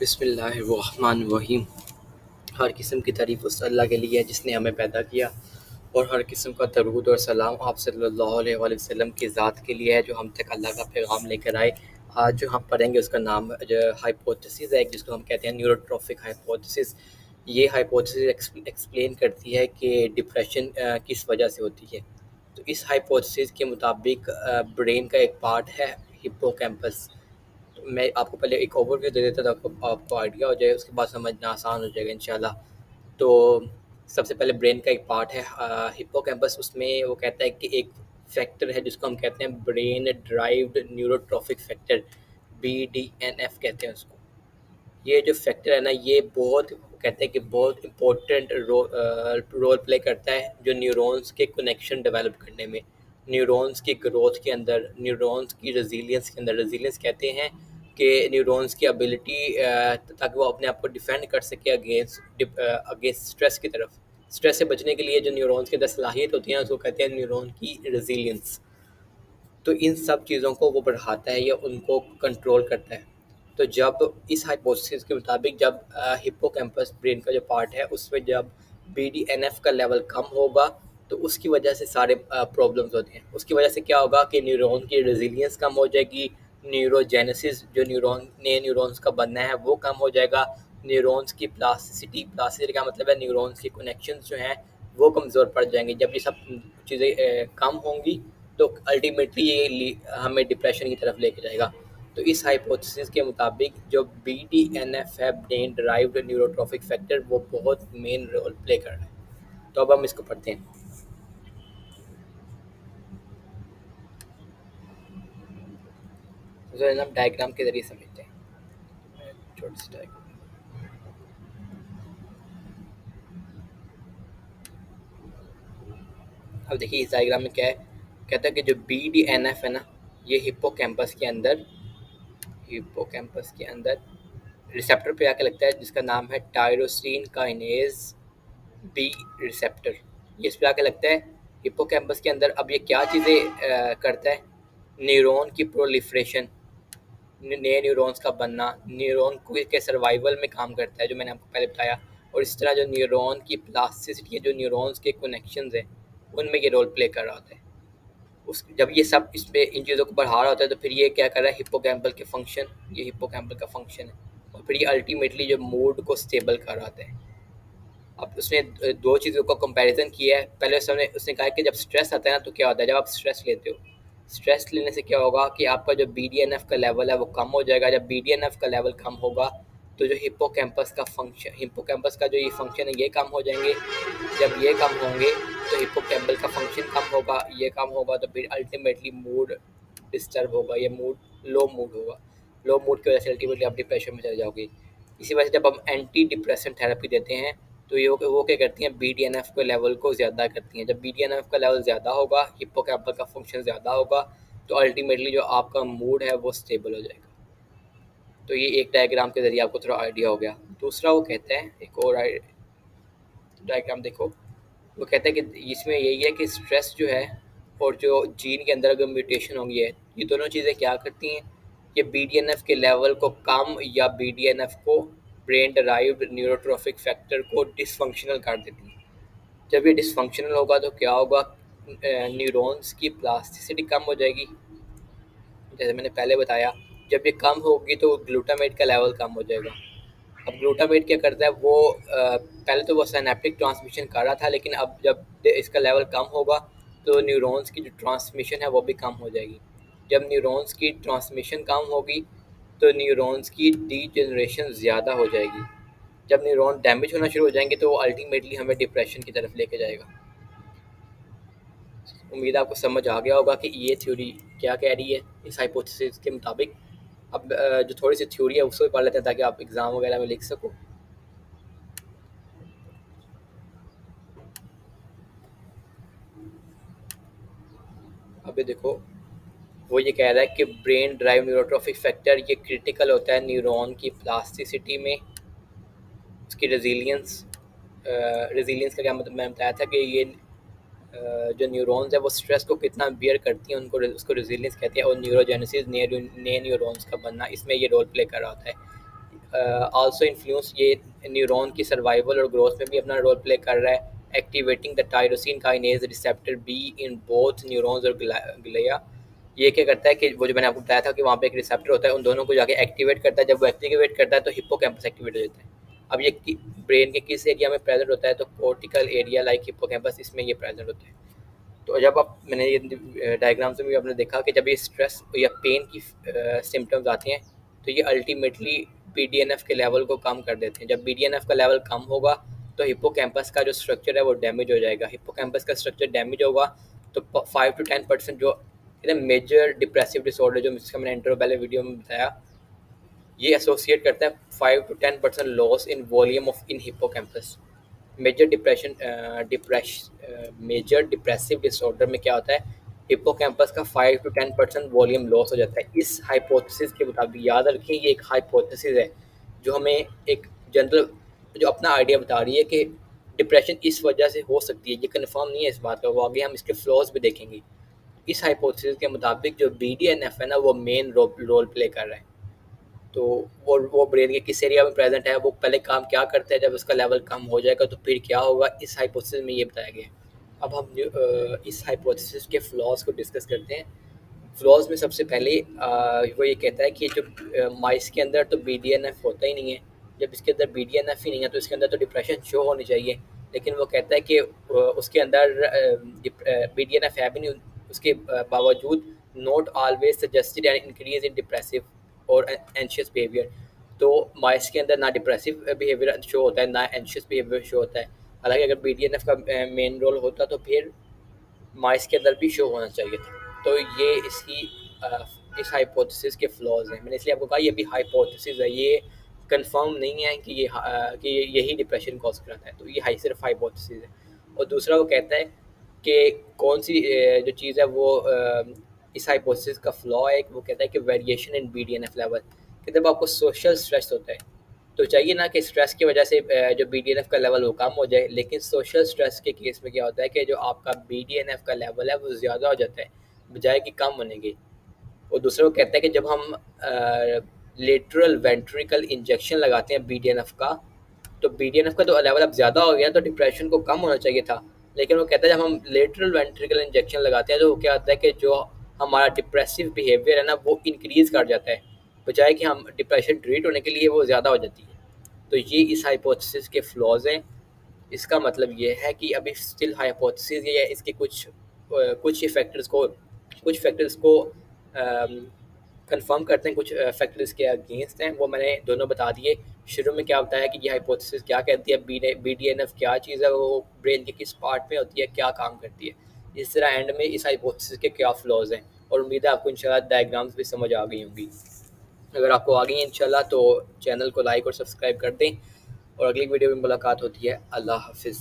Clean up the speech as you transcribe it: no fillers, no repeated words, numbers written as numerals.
बिस्मिल्लाहिर्रहमानिर्रहीम। हर किस्म की तारीफ़ उस अल्लाह के लिए है जिसने हमें पैदा किया, और हर किस्म का दरूद और सलाम आप सल्लल्लाहु अलैहि वसल्लम की ज़ात के लिए है जो हम तक अल्लाह का पैगाम लेकर आए। आज जो हम पढ़ेंगे उसका नाम जो हाइपोथेसिस है, जिसको हम कहते हैं न्यूरोट्रॉफिक हाइपोथेसिस। ये हाइपोथेसिस एक्सप्लेन करती है कि डिप्रेशन किस वजह से होती है। तो इस हाइपोथेसिस के मुताबिक ब्रेन का एक पार्ट है हिप्पोकैम्पस। मैं आपको पहले एक ओवरव्यू दे देता था, आपको आइडिया हो जाए, उसके बाद समझना आसान हो जाएगा इंशाल्लाह। तो सबसे पहले ब्रेन का एक पार्ट है हिप्पोकैम्पस। उसमें वो कहता है कि एक फैक्टर है जिसको हम कहते हैं brain derived neurotrophic factor, BDNF कहते हैं उसको। ये जो फैक्टर है ना, ये बहुत कहते हैं कि बहुत इम्पोर्टेंट रोल प्ले करता है जो न्यूरॉन्स के कनेक्शन डेवलप करने में, न्यूरॉन्स की ग्रोथ के अंदर, न्यूरॉन्स की रेजिलियंस के अंदर। रेजिलियंस कहते हैं कि न्यूरॉन्स की एबिलिटी, ताकि वो अपने आप को डिफेंड कर सके अगेंस्ट स्ट्रेस की तरफ। स्ट्रेस से बचने के लिए जो न्यूरॉन्स के अंदर सलाहियत होती है उसको कहते हैं न्यूरॉन की रेजिलियंस। तो इन सब चीज़ों को वो बढ़ाता है या उनको कंट्रोल करता है। तो जब इस हाइपोथेसिस के मुताबिक जब हिप्पोकैम्पस ब्रेन का जो पार्ट है उसमें जब BDNF का लेवल कम होगा तो उसकी वजह से सारे प्रॉब्लम्स होते हैं। उसकी वजह से क्या होगा कि न्यूरॉन की रेजिलियंस कम हो जाएगी, न्यूरोजेनेसिस जो नए न्यूरॉन्स का बनना है वो कम हो जाएगा, न्यूरॉन्स की प्लास्टिसिटी का मतलब है न्यूरॉन्स के कनेक्शंस जो हैं वो कमज़ोर पड़ जाएंगे। जब ये सब चीज़ें कम होंगी तो अल्टीमेटली ये हमें डिप्रेशन की तरफ लेके जाएगा। तो इस हाइपोथेसिस के मुताबिक जो BDNF है, ब्रेन ड्राइव्ड न्यूरोट्रॉफिक फैक्टर, वो बहुत मेन रोल प्ले कर रहा है। तो अब हम इसको पढ़ते हैं। तो हम डायग्राम के जरिए समझते हैं। छोटी सी डायग्राम। अब देखिए इस डायग्राम में क्या है, कहता है कि जो BDNF है ना, ये हिप्पोकैम्पस के अंदर रिसेप्टर पे आके लगता है जिसका नाम है टायरोसिन काइनेज B रिसेप्टर। ये इस पे आके लगता है हिप्पोकैम्पस के अंदर। अब ये क्या चीज़ें करता है, न्यूरॉन की प्रोलिफरेशन, नए न्यूरॉन्स का बनना, न्यूरॉन के सर्वाइवल में काम करता है जो मैंने आपको पहले बताया। और इस तरह जो न्यूरॉन की प्लास्टिसिटी है, जो न्यूरॉन्स के कनेक्शंस हैं उनमें ये रोल प्ले कर रहा होता है। उस जब ये सब इस पे इन चीज़ों को बढ़ा रहा होता है तो फिर ये क्या कर रहा है, हिप्पोकैम्पल के फंक्शन, ये हिप्पोकैम्पल का फंक्शन है। और फिर ये अल्टीमेटली जो मूड को स्टेबल कर रहा होता है। अब उसने दो चीज़ों का कंपैरिजन किया है। पहले उसने कहा कि जब स्ट्रेस आता है ना तो क्या होता है, जब आप स्ट्रेस लेते हो, स्ट्रेस लेने से क्या होगा कि आपका जो BDNF का लेवल है वो कम हो जाएगा। जब BDNF का लेवल कम होगा तो जो हिप्पोकैम्पस का जो ये फंक्शन है ये कम हो जाएंगे। जब ये कम होंगे तो हिप्पोकैम्पल का फंक्शन कम होगा, ये कम होगा तो फिर अल्टीमेटली मूड डिस्टर्ब होगा, ये लो मूड होगा। लो मूड की वजह से अल्टीमेटली आप डिप्रेशन में चले जाओगे। इसी वजह से जब हम एंटी डिप्रेशन थेरेपी देते हैं तो ये वो क्या करती हैं, BDNF के लेवल को ज़्यादा करती हैं। जब BDNF का लेवल ज़्यादा होगा, हिप्पोकैम्पल का फंक्शन ज़्यादा होगा, तो अल्टीमेटली जो आपका मूड है वो स्टेबल हो जाएगा। तो ये एक डायग्राम के ज़रिए आपको थोड़ा आइडिया हो गया। दूसरा वो कहता है, एक और डायग्राम देखो, वो कहता है कि इसमें यही है कि स्ट्रेस जो है और जो जीन के अंदर अगर म्यूटेशन होगी है, ये दोनों चीज़ें क्या करती हैं, ये BDNF के लेवल को कम या BDNF को, ब्रेन डराइव्ड न्यूरोट्रॉफिक फैक्टर को डिसफंक्शनल कर देती है। जब ये डिसफंक्शनल होगा तो क्या होगा, न्यूरॉन्स की प्लास्टिसिटी कम हो जाएगी। जैसे मैंने पहले बताया, जब ये कम होगी तो ग्लूटामेट का लेवल कम हो जाएगा। अब ग्लूटामेट क्या करता है, वो पहले तो वो सिनेप्टिक ट्रांसमिशन कर रहा था, लेकिन अब जब इसका लेवल कम होगा तो न्यूरॉन्स की जो ट्रांसमिशन है वो भी कम हो जाएगी। जब न्यूरॉन्स की ट्रांसमिशन कम होगी तो न्यूरॉन्स की डीजेनरेशन ज़्यादा हो जाएगी। जब न्यूरॉन डैमेज होना शुरू हो जाएंगे तो वो अल्टीमेटली हमें डिप्रेशन की तरफ लेके जाएगा। उम्मीद आपको समझ आ गया होगा कि ये थ्योरी क्या कह रही है इस हाइपोथेसिस के मुताबिक। अब जो थोड़ी सी थ्योरी है उसको भी पढ़ लेते हैं ताकि आप एग्ज़ाम वगैरह में लिख सको। अभी देखो, वो ये कह रहा है कि ब्रेन ड्राइव न्यूरोट्रॉफिक फैक्टर ये क्रिटिकल होता है न्यूरॉन की प्लास्टिसिटी में, उसकी रेजिलियंस। रेजिलियंस का क्या मतलब, मैंने बताया था कि ये जो न्यूरॉन्स है वो स्ट्रेस को कितना बियर करती हैं, उसको रेजिलियंस कहते हैं। और न्यूरोजेनेसिस, नए न्यूरॉन्स का बनना, इसमें ये रोल प्ले कर रहा होता है। आल्सो इन्फ्लुएंस, ये न्यूरॉन की सर्वाइवल और ग्रोथ में भी अपना रोल प्ले कर रहा है। Activating the tyrosine kinase receptor be in both neurons और ग्लिया। ये क्या करता है कि वो जो मैंने आपको बताया था कि वहाँ पे एक रिसेप्टर होता है, उन दोनों को जाके एक्टिवेट करता है। जब वो एक्टिवेट करता है तो हिप्पोकैम्पस एक्टिवेट हो जाता है। अब ये ब्रेन के किस एरिया में प्रेजेंट होता है, तो कोर्टिकल एरिया लाइक हिप्पोकैम्पस, इसमें ये प्रेजेंट होता है। तो जब आप, मैंने ये डायग्राम से भी आपने देखा कि जब ये स्ट्रेस या पेन की सिम्टम्स आते हैं तो ये अल्टीमेटली BDNF के लेवल को कम कर देते हैं। जब BDNF का लेवल कम होगा तो हिप्पोकैम्पस का जो स्ट्रक्चर है वो डैमेज हो जाएगा। हिप्पोकैम्पस का स्ट्रक्चर डैमेज होगा तो 5 to 10% जो मेजर डिप्रेसिव डिसऑर्डर, जो जिसका मैंने इंट्रो पहले वीडियो में बताया, ये एसोसिएट करता है 5 to 10% loss in volume of in hippocampus. Major depressive disorder में क्या होता है, हिप्पोकैम्पस का 5 to 10% वॉल्यूम लॉस हो जाता है। इस हाइपोथेसिस के मुताबिक, याद रखें ये एक हाइपोथेसिस है जो हमें एक जनरल जो अपना आइडिया बता रही है कि डिप्रेशन इस वजह से हो सकती है। ये कंफर्म नहीं है इस बात का, वो आगे हम इसके फ्लॉज भी देखेंगे। इस हाइपोथेसिस के मुताबिक जो BDNF है ना, वो मेन रोल प्ले कर रहा है। तो वो ब्रेन के किस एरिया में प्रेजेंट है, वो पहले काम क्या करता है, जब उसका लेवल कम हो जाएगा तो फिर क्या होगा, इस हाइपोथेसिस में ये बताया गया है। अब हम इस हाइपोथेसिस के फ्लॉज को डिस्कस करते हैं। फ्लॉज में सबसे पहले वो ये कहता है कि जो माइस के अंदर तो BDNF होता ही नहीं है। जब इसके अंदर BDNF ही नहीं है तो इसके अंदर तो डिप्रेशन शो होनी चाहिए। लेकिन वो कहता है कि उसके अंदर BDNF है भी नहीं, उसके बावजूद not always suggested an increase in depressive और एंशियस बिहेवियर। तो माइस के अंदर ना डिप्रेसिव बिहेवियर शो होता है ना एंशियस बिहेवियर शो होता है। हालांकि अगर BDNF का मेन रोल होता तो फिर माइस के अंदर भी शो होना चाहिए था। तो ये इसकी इस हाइपोथेसिस के फ्लॉज हैं। मैंने इसलिए आपको कहा ये भी हाइपोथेसिस है, ये कंफर्म नहीं है कि यही डिप्रेशन कॉज कराता है। तो ये सिर्फ हाइपोथेसिस है। और दूसरा वो कहता है कि कौन सी जो चीज़ है वो इस हाइपोथेसिस का फ्लॉ है। वो कहता है कि वेरिएशन इन BDNF लेवल, कि जब आपको सोशल स्ट्रेस होता है तो चाहिए ना कि स्ट्रेस की वजह से जो BDNF का लेवल वो कम हो जाए। लेकिन सोशल स्ट्रेस के केस में क्या होता है कि जो आपका BDNF का लेवल है वो ज़्यादा हो जाता है बजाय कि कम होने के। और दूसरा वो कहता है कि जब हम लेटरल वेंट्रिकल इंजेक्शन लगाते हैं BDNF का, तो BDNF का तो लेवल अब ज़्यादा हो गया तो डिप्रेशन को कम होना चाहिए था। लेकिन वो कहता है जब हम लेटरल वेंट्रिकल इंजेक्शन लगाते हैं तो वो क्या होता है कि जो हमारा डिप्रेसिव बिहेवियर है ना वो इंक्रीज़ कर जाता है, बजाय कि हम डिप्रेशन ट्रीट होने के लिए वो ज़्यादा हो जाती है। तो ये इस हाइपोथेसिस के फ्लॉज हैं। इसका मतलब ये है कि अभी स्टिल हाइपोथेसिस ये है, इसके कुछ फैक्टर्स को कंफर्म करते हैं, कुछ फैक्टर्स के अगेंस्ट हैं। वो मैंने दोनों बता दिए। शुरू में क्या बताया कि ये हाइपोथेसिस क्या कहती है, BDNF क्या चीज़ है, वो ब्रेन के किस पार्ट में होती है, क्या काम करती है। इस तरह एंड में इस हाइपोथेसिस के क्या फ्लॉज हैं। और उम्मीद है आपको इंशाल्लाह डायग्राम्स भी समझ आ गई होंगी। अगर आपको आ गई इंशाल्लाह तो चैनल को लाइक और सब्सक्राइब कर दें। और अगली वीडियो में मुलाकात होती है। अल्लाह हाफिज़।